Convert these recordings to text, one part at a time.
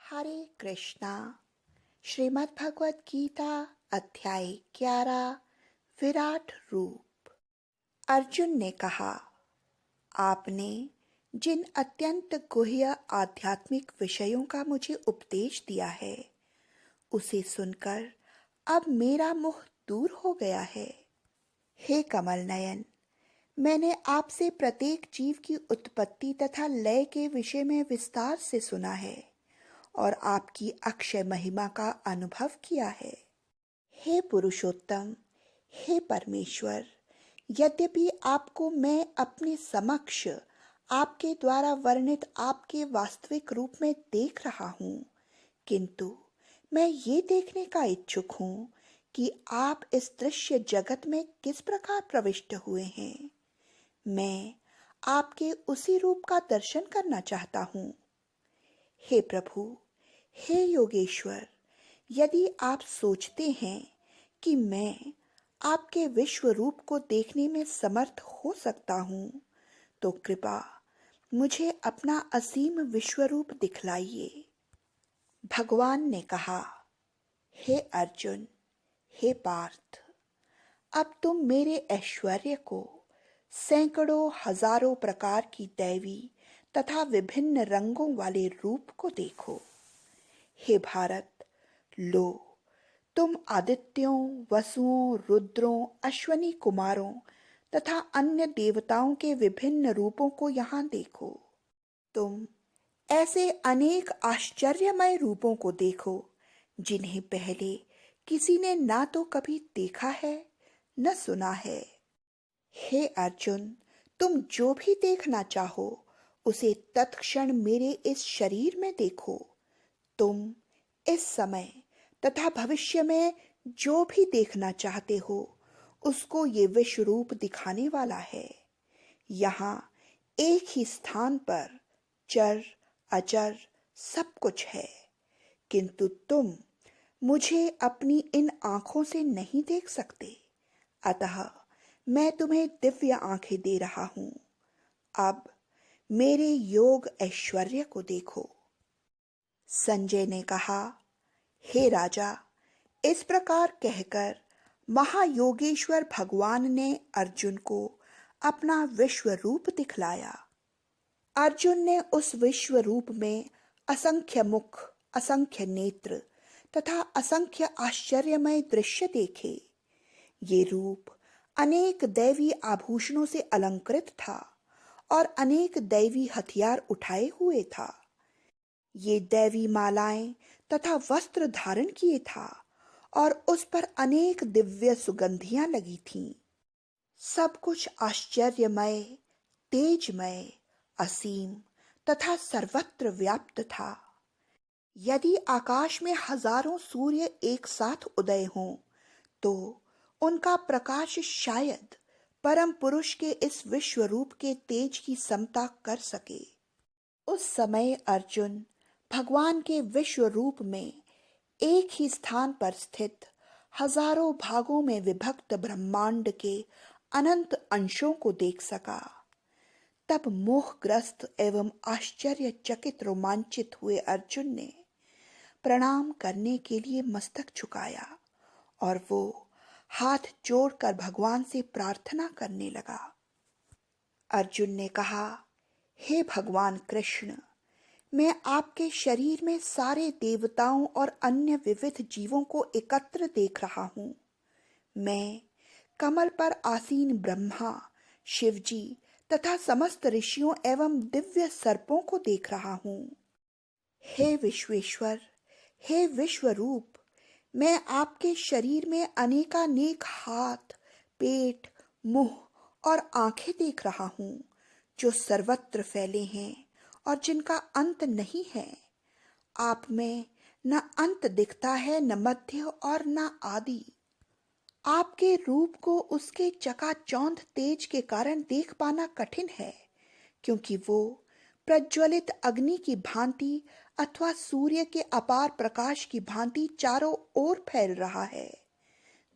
हरे कृष्णा। श्रीमद् भगवत गीता अध्याय 11 विराट रूप। अर्जुन ने कहा, आपने जिन अत्यंत गुह्य आध्यात्मिक विषयों का मुझे उपदेश दिया है, उसे सुनकर अब मेरा मोह दूर हो गया है। हे कमल नयन, मैंने आपसे प्रत्येक जीव की उत्पत्ति तथा लय के विषय में विस्तार से सुना है और आपकी अक्षय महिमा का अनुभव किया है। हे पुरुषोत्तम, हे परमेश्वर, यद्यपि आपको मैं अपने समक्ष आपके द्वारा वर्णित आपके वास्तविक रूप में देख रहा हूँ, किंतु मैं ये देखने का इच्छुक हूँ कि आप इस दृश्य जगत में किस प्रकार प्रविष्ट हुए हैं। मैं आपके उसी रूप का दर्शन करना चाहता हूँ। हे प्रभु, हे योगेश्वर, यदि आप सोचते हैं कि मैं आपके विश्व रूप को देखने में समर्थ हो सकता हूँ, तो कृपा मुझे अपना असीम विश्व रूप दिखलाइए। भगवान ने कहा, हे अर्जुन, हे पार्थ, अब तुम मेरे ऐश्वर्य को, सैकड़ों हजारों प्रकार की दैवी तथा विभिन्न रंगों वाले रूप को देखो। हे भारत, लो, तुम आदित्यों, वसुओं, रुद्रों, अश्वनी कुमारों तथा अन्य देवताओं के विभिन्न रूपों को यहाँ देखो। तुम ऐसे अनेक आश्चर्यमय रूपों को देखो जिन्हें पहले किसी ने ना तो कभी देखा है न सुना है। हे अर्जुन, तुम जो भी देखना चाहो उसे तत्क्षण मेरे इस शरीर में देखो। तुम इस समय तथा भविष्य में जो भी देखना चाहते हो उसको ये विश्व रूप दिखाने वाला है। यहाँ एक ही स्थान पर चर अचर सब कुछ है, किंतु तुम मुझे अपनी इन आंखों से नहीं देख सकते। अतः मैं तुम्हें दिव्य आंखें दे रहा हूं। अब मेरे योग ऐश्वर्य को देखो। संजय ने कहा, हे राजा, इस प्रकार कहकर महायोगेश्वर भगवान ने अर्जुन को अपना विश्व रूप दिखलाया। अर्जुन ने उस विश्व रूप में असंख्य मुख, असंख्य नेत्र तथा असंख्य आश्चर्यमय दृश्य देखे। ये रूप अनेक दैवी आभूषणों से अलंकृत था और अनेक दैवी हथियार उठाए हुए था। ये दैवी मालाएं तथा वस्त्र धारण किए था और उस पर अनेक दिव्य सुगंधियां लगी थीं। सब कुछ आश्चर्यमय, तेजमय, असीम तथा सर्वत्र व्याप्त था। यदि आकाश में हजारों सूर्य एक साथ उदय हों, तो उनका प्रकाश शायद परम पुरुष के इस विश्व रूप के तेज की समता कर सके। उस समय अर्जुन भगवान के विश्व रूप में एक ही स्थान पर स्थित हजारों भागों में विभक्त ब्रह्मांड के अनंत अंशों को देख सका। तब मोहग्रस्त एवं आश्चर्यचकित रोमांचित हुए अर्जुन ने प्रणाम करने के लिए मस्तक झुकाया और वो हाथ जोड़कर भगवान से प्रार्थना करने लगा। अर्जुन ने कहा, हे भगवान कृष्ण, मैं आपके शरीर में सारे देवताओं और अन्य विविध जीवों को एकत्र देख रहा हूं। मैं कमल पर आसीन ब्रह्मा, शिवजी तथा समस्त ऋषियों एवं दिव्य सर्पों को देख रहा हूं। हे विश्वेश्वर, हे विश्वरूप, मैं आपके शरीर में अनेकानेक हाथ, पेट, मुंह और आंखें देख रहा हूं, जो सर्वत्र फैले हैं और जिनका अंत नहीं है। आप में न अंत दिखता है, न मध्य और न आदि। आपके रूप को उसके चकाचौंध तेज के कारण देख पाना कठिन है, क्योंकि वो प्रज्वलित अग्नि की भांति अथवा सूर्य के अपार प्रकाश की भांति चारों ओर फैल रहा है।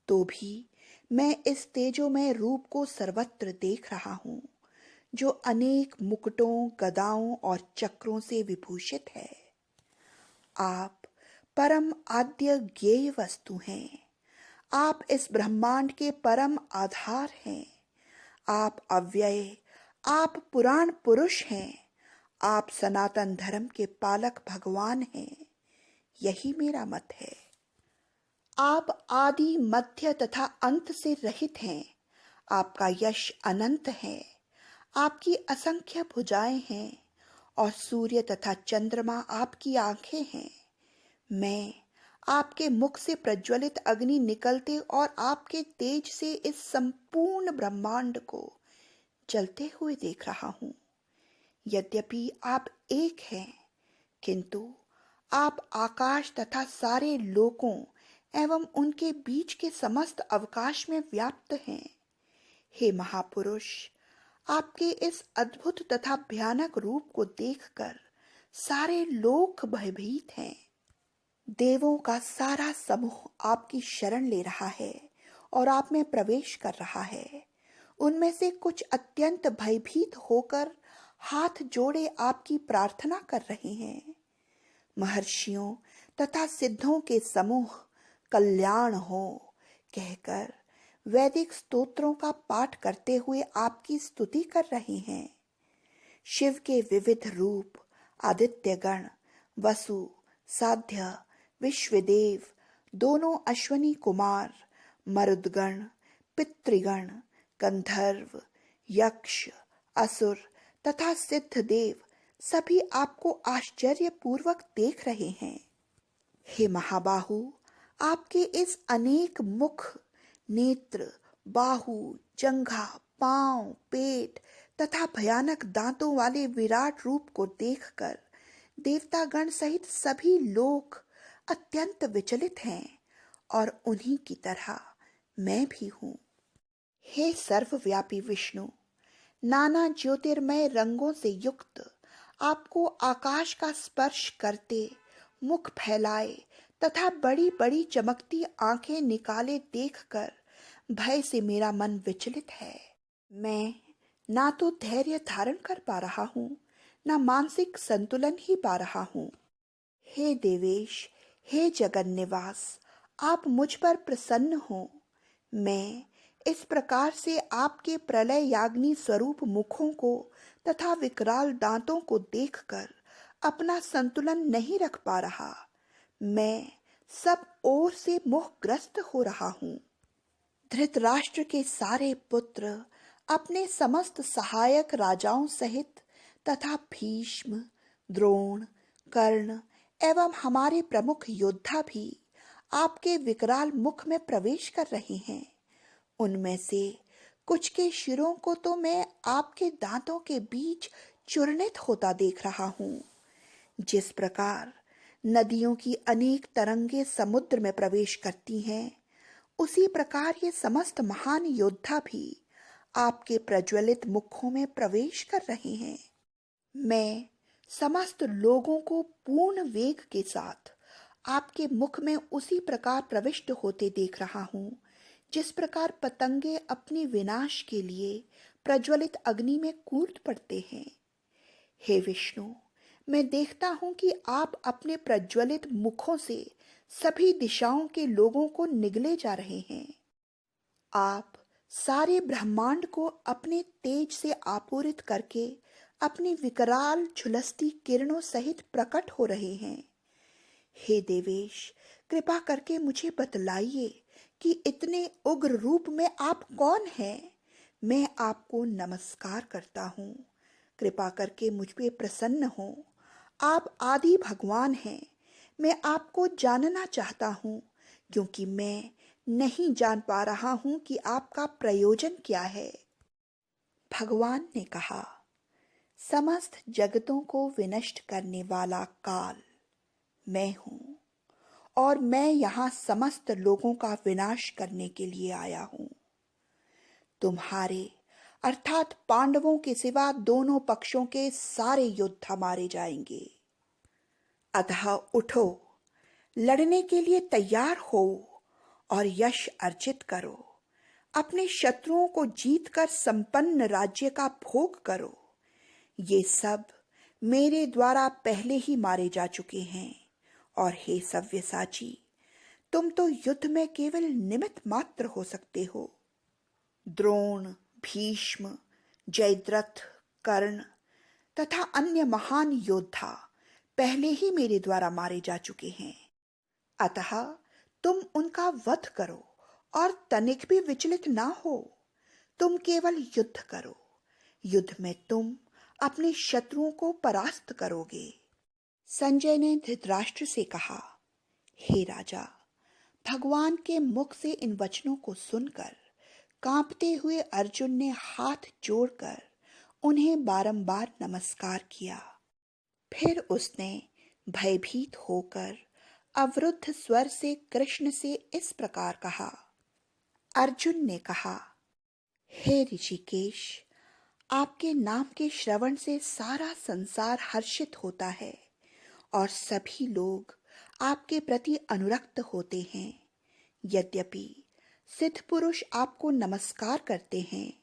तो भी मैं इस तेजोमय रूप को सर्वत्र देख रहा हूं, जो अनेक मुकुटों, गदाओं और चक्रों से विभूषित है। आप परम आद्य ज्ञेय वस्तु हैं। आप इस ब्रह्मांड के परम आधार हैं। आप अव्यय, आप पुराण पुरुष हैं। आप सनातन धर्म के पालक भगवान हैं। यही मेरा मत है। आप आदि, मध्य तथा अंत से रहित हैं। आपका यश अनंत है। आपकी असंख्य भुजाएं हैं और सूर्य तथा चंद्रमा आपकी आंखें हैं। मैं आपके मुख से प्रज्वलित अग्नि निकलते और आपके तेज से इस संपूर्ण ब्रह्मांड को जलते हुए देख रहा हूं। यद्यपि आप एक हैं, किंतु आप आकाश तथा सारे लोकों एवं उनके बीच के समस्त अवकाश में व्याप्त हैं। हे महापुरुष, आपके इस अद्भुत तथा भयानक रूप को देखकर सारे लोक भयभीत हैं। देवों का सारा समूह आपकी शरण ले रहा है और आप में प्रवेश कर रहा है। उनमें से कुछ अत्यंत भयभीत होकर हाथ जोड़े आपकी प्रार्थना कर रहे हैं। महर्षियों तथा सिद्धों के समूह कल्याण हो कहकर वैदिक स्तोत्रों का पाठ करते हुए आपकी स्तुति कर रहे हैं। शिव के विविध रूप आदित्यगण, वसु, साध्य, विश्वदेव, दोनों अश्वनी कुमार, मरुदगण, पितृगण, गंधर्व, यक्ष, असुर तथा सिद्धदेव सभी आपको आश्चर्यपूर्वक देख रहे हैं। हे महाबाहु, आपके इस अनेक मुख, नेत्र, बाहु, जंघा, पांव, पेट तथा भयानक दांतों वाले विराट रूप को देखकर देवतागण सहित सभी लोग अत्यंत विचलित हैं और उन्हीं की तरह मैं भी हूं। हे सर्वव्यापी विष्णु, नाना ज्योतिर्मय रंगों से युक्त आपको आकाश का स्पर्श करते, मुख फैलाए तथा बड़ी बड़ी चमकती आंखें निकाले देखकर भय से मेरा मन विचलित है। मैं ना तो धैर्य धारण कर पा रहा हूं, ना मानसिक संतुलन ही पा रहा हूं। हे देवेश, हे जगन निवास, आप मुझ पर प्रसन्न हो। मैं इस प्रकार से आपके प्रलय याग्नि स्वरूप मुखों को तथा विकराल दांतों को देखकर अपना संतुलन नहीं रख पा रहा। मैं सब ओर से मोहग्रस्त हो रहा हूं। धृतराष्ट्र के सारे पुत्र अपने समस्त सहायक राजाओं सहित तथा भीष्म, द्रोण, कर्ण एवं हमारे प्रमुख योद्धा भी आपके विकराल मुख में प्रवेश कर रहे हैं। उनमें से कुछ के शिरों को तो मैं आपके दांतों के बीच चूर्णित होता देख रहा हूं। जिस प्रकार नदियों की अनेक तरंगे समुद्र में प्रवेश करती हैं, उसी प्रकार ये समस्त महान योद्धा भी आपके प्रज्वलित मुखों में प्रवेश कर रहे हैं। मैं समस्त लोगों को पूर्ण वेग के साथ आपके मुख में उसी प्रकार प्रविष्ट होते देख रहा हूं, जिस प्रकार पतंगे अपने विनाश के लिए प्रज्वलित अग्नि में कूद पड़ते हैं। हे विष्णु, मैं देखता हूं कि आप अपने प्रज्वलित मुखों से सभी दिशाओं के लोगों को निगले जा रहे हैं। आप सारे ब्रह्मांड को अपने तेज से आपूरित करके अपनी विकराल झुलसती किरणों सहित प्रकट हो रहे हैं। हे देवेश, कृपा करके मुझे बतलाइए कि इतने उग्र रूप में आप कौन हैं। मैं आपको नमस्कार करता हूँ। कृपा करके मुझ पे प्रसन्न हो। आप आदि भगवान हैं। मैं आपको जानना चाहता हूँ, क्योंकि मैं नहीं जान पा रहा हूँ कि आपका प्रयोजन क्या है। भगवान ने कहा, समस्त जगतों को विनष्ट करने वाला काल मैं हूँ और मैं यहाँ समस्त लोगों का विनाश करने के लिए आया हूँ। तुम्हारे अर्थात पांडवों के सिवा दोनों पक्षों के सारे योद्धा मारे जाएंगे। अतः उठो, लड़ने के लिए तैयार हो और यश अर्जित करो। अपने शत्रुओं को जीतकर संपन्न राज्य का भोग करो। ये सब मेरे द्वारा पहले ही मारे जा चुके हैं और हे सव्यसाची, तुम तो युद्ध में केवल निमित्त मात्र हो सकते हो। द्रोण, भीष्म, जयद्रथ, कर्ण तथा अन्य महान योद्धा पहले ही मेरे द्वारा मारे जा चुके हैं। अतः तुम उनका वध करो और तनिक भी विचलित ना हो। तुम केवल युद्ध करो। युद्ध में तुम अपने शत्रुओं को परास्त करोगे। संजय ने धृतराष्ट्र से कहा, हे राजा, भगवान के मुख से इन वचनों को सुनकर कांपते हुए अर्जुन ने हाथ जोड़कर उन्हें बारंबार नमस्कार किया। फिर उसने भयभीत होकर अवरुद्ध स्वर से कृष्ण से इस प्रकार कहा। अर्जुन ने कहा, हे ऋषिकेश, आपके नाम के श्रवण से सारा संसार हर्षित होता है और सभी लोग आपके प्रति अनुरक्त होते हैं। यद्यपि सिद्ध पुरुष आपको नमस्कार करते हैं,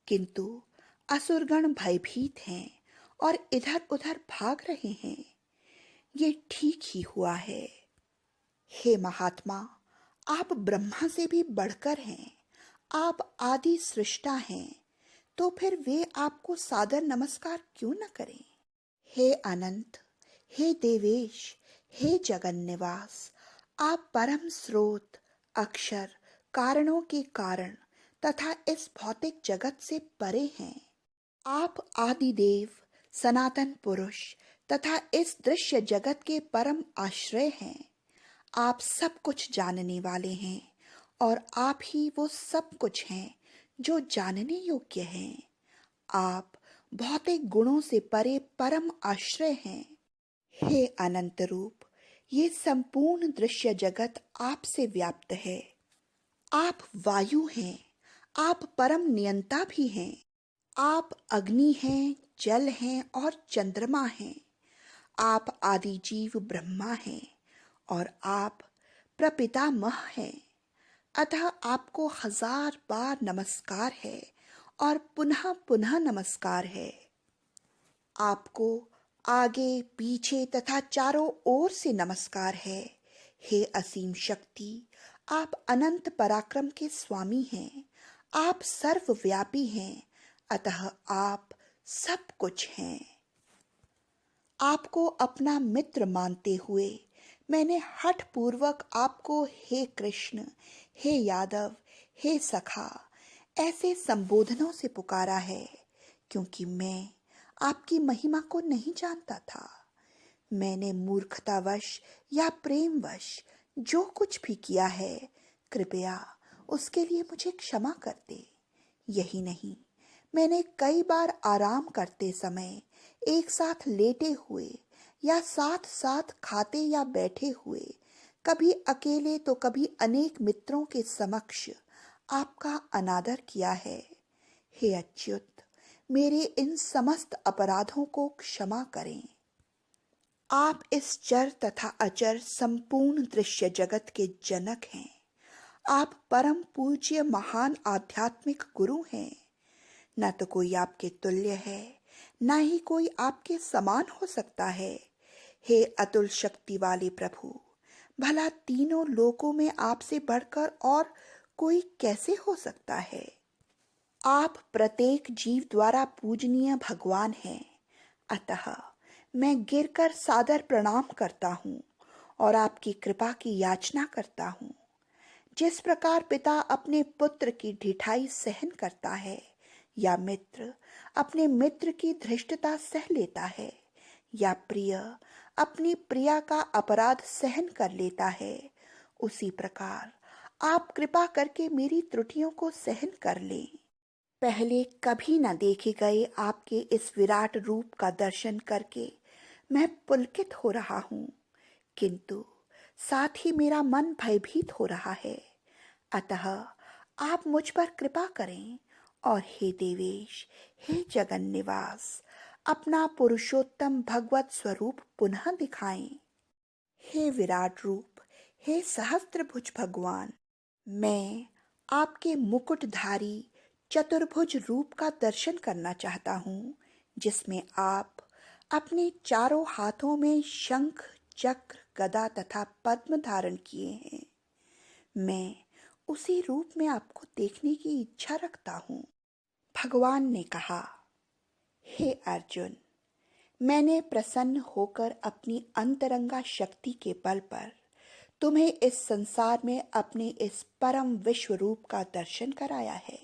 किंतु असुरगण भयभीत हैं और इधर उधर भाग रहे हैं। ये ठीक ही हुआ है। हे महात्मा, आप ब्रह्मा से भी बढ़कर हैं। आप आदि सृष्टा हैं, तो फिर वे आपको सादर नमस्कार क्यों न करें। हे अनंत, हे देवेश, हे जगन निवास, आप परम स्रोत, अक्षर, कारणों के कारण तथा इस भौतिक जगत से परे हैं। आप आदिदेव, सनातन पुरुष तथा इस दृश्य जगत के परम आश्रय हैं। आप सब कुछ जानने वाले हैं और आप ही वो सब कुछ हैं जो जानने योग्य हैं। आप भौतिक गुणों से परे परम आश्रय हैं। हे अनंत रूप, ये संपूर्ण दृश्य जगत आपसे व्याप्त है। आप वायु हैं, आप परम नियंता भी हैं। आप अग्नि हैं, जल हैं और चंद्रमा हैं। आप आदि जीव ब्रह्मा हैं और आप प्रपितामह हैं। अतः आपको 1000 बार नमस्कार है और पुनः पुनः नमस्कार है। आपको आगे, पीछे तथा चारों ओर से नमस्कार है। हे असीम शक्ति, आप अनंत पराक्रम के स्वामी हैं। आप सर्वव्यापी हैं, अतः आप सब कुछ हैं। आपको अपना मित्र मानते हुए मैंने हठ पूर्वक आपको हे कृष्ण, हे यादव, हे सखा ऐसे संबोधनों से पुकारा है, क्योंकि मैं आपकी महिमा को नहीं जानता था। मैंने मूर्खतावश या प्रेमवश जो कुछ भी किया है, कृपया उसके लिए मुझे क्षमा कर दे। यही नहीं, मैंने कई बार आराम करते समय, एक साथ लेटे हुए या साथ साथ खाते या बैठे हुए, कभी अकेले तो कभी अनेक मित्रों के समक्ष आपका अनादर किया है। हे अच्युत, मेरे इन समस्त अपराधों को क्षमा करें। आप इस चर तथा अचर संपूर्ण दृश्य जगत के जनक हैं। आप परम पूज्य महान आध्यात्मिक गुरु हैं। न तो कोई आपके तुल्य है, न ही कोई आपके समान हो सकता है। हे अतुल शक्ति वाले प्रभु, भला तीनों लोकों में आपसे बढ़कर और कोई कैसे हो सकता है। आप प्रत्येक जीव द्वारा पूजनीय भगवान हैं। अतः मैं गिरकर सादर प्रणाम करता हूँ और आपकी कृपा की याचना करता हूँ। जिस प्रकार पिता अपने पुत्र की ढिठाई सहन करता है, या मित्र अपने मित्र की धृष्टता सह लेता है, या प्रिय अपनी प्रिया का अपराध सहन कर लेता है, उसी प्रकार आप कृपा करके मेरी त्रुटियों को सहन कर लें। पहले कभी न देखे गए आपके इस विराट रूप का दर्शन करके मैं पुलकित हो रहा हूँ, किंतु साथ ही मेरा मन भयभीत हो रहा है। अतः आप मुझ पर कृपा करें और हे देवेश, हे जगन निवास, अपना पुरुषोत्तम भगवत स्वरूप पुनः दिखाएं। हे विराट रूप, हे सहस्त्रभुज भगवान, मैं आपके मुकुटधारी चतुर्भुज रूप का दर्शन करना चाहता हूँ, जिसमें आप अपने चारों हाथों में शंख, चक्र, गदा तथा पद्म धारण किए हैं। मैं उसी रूप में आपको देखने की इच्छा रखता हूँ। भगवान ने कहा, हे अर्जुन, मैंने प्रसन्न होकर अपनी अंतरंगा शक्ति के बल पर तुम्हें इस संसार में अपने इस परम विश्व रूप का दर्शन कराया है।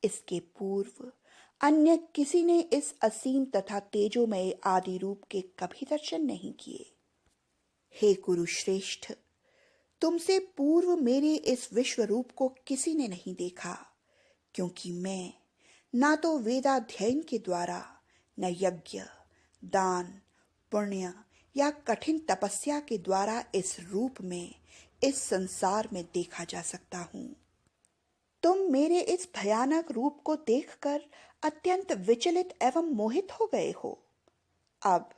इसके पूर्व अन्य किसी ने इस असीम तथा तेजोमय आदि रूप के कभी दर्शन नहीं किए। हे गुरु श्रेष्ठ, तुमसे पूर्व मेरे इस विश्व रूप को किसी ने नहीं देखा, क्योंकि मैं ना तो वेदाध्ययन के द्वारा, न यज्ञ, दान, पुण्य या कठिन तपस्या के द्वारा इस रूप में, इस संसार में देखा जा सकता हूँ। तुम मेरे इस भयानक रूप को देखकर अत्यंत विचलित एवं मोहित हो गए हो। अब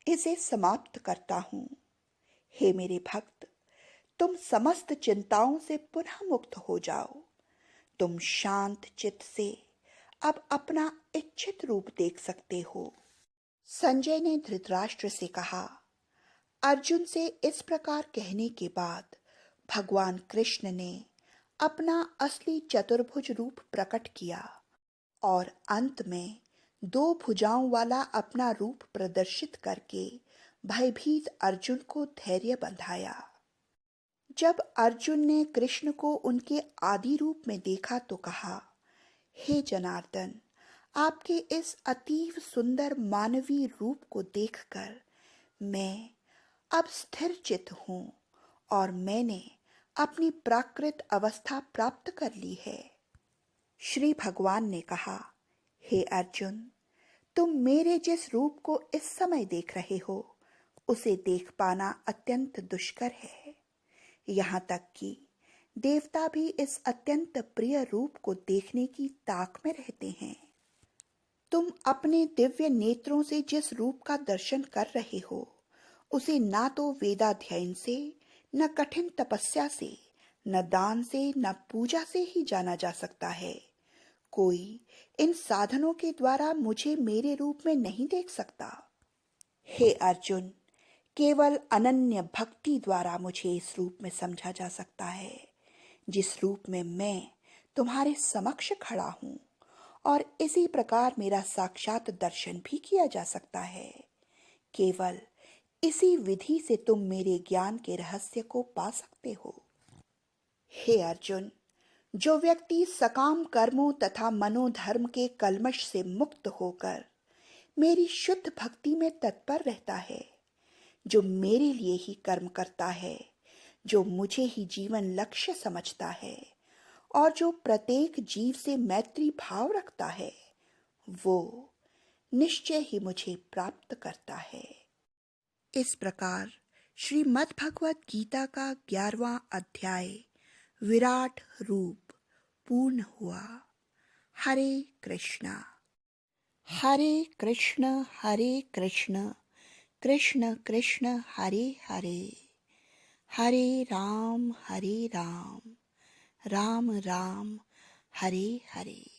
इसे समाप्त करता हूँ। हे मेरे भक्त, तुम समस्त चिंताओं से पुनः मुक्त हो जाओ। तुम शांत चित्त से अब अपना इच्छित रूप देख सकते हो। संजय ने धृतराष्ट्र से कहा। अर्जुन से इस प्रकार कहने के बाद भगवान कृष्ण ने अपना असली चतुर्भुज रूप प्रकट किया और अंत में 2 भुजाओं वाला अपना रूप प्रदर्शित करके भयभीत अर्जुन को धैर्य बंधाया। जब अर्जुन ने कृष्ण को उनके आदि रूप में देखा तो कहा, हे जनार्दन, आपके इस अतीव सुंदर मानवीय रूप को देखकर मैं अब स्थिर चित्त हूँ और मैंने अपनी प्राकृत अवस्था प्राप्त कर ली है। श्री भगवान ने कहा, हे अर्जुन, तुम मेरे जिस रूप को इस समय देख रहे हो उसे देख पाना अत्यंत दुष्कर है। यहाँ तक कि देवता भी इस अत्यंत प्रिय रूप को देखने की ताक में रहते हैं। तुम अपने दिव्य नेत्रों से जिस रूप का दर्शन कर रहे हो उसे ना तो वेदाध्ययन से, न कठिन तपस्या से, न दान से, न पूजा से ही जाना जा सकता है। कोई इन साधनों के द्वारा मुझे मेरे रूप में नहीं देख सकता। हे अर्जुन, केवल अनन्य भक्ति द्वारा मुझे इस रूप में समझा जा सकता है, जिस रूप में मैं तुम्हारे समक्ष खड़ा हूँ, और इसी प्रकार मेरा साक्षात दर्शन भी किया जा सकता है। केवल इसी विधि से तुम मेरे ज्ञान के रहस्य को पा सकते हो। हे अर्जुन, जो व्यक्ति सकाम कर्मों तथा मनोधर्म के कल्मश से मुक्त होकर मेरी शुद्ध भक्ति में तत्पर रहता है, जो मेरे लिए ही कर्म करता है, जो मुझे ही जीवन लक्ष्य समझता है और जो प्रत्येक जीव से मैत्री भाव रखता है, वो निश्चय ही मुझे प्राप्त करता है। इस प्रकार श्रीमद् भगवत गीता का 11वां अध्याय विराट रूप पूर्ण हुआ। हरे कृष्णा हरे कृष्ण कृष्ण कृष्ण हरे हरे, हरे राम राम राम हरे हरे।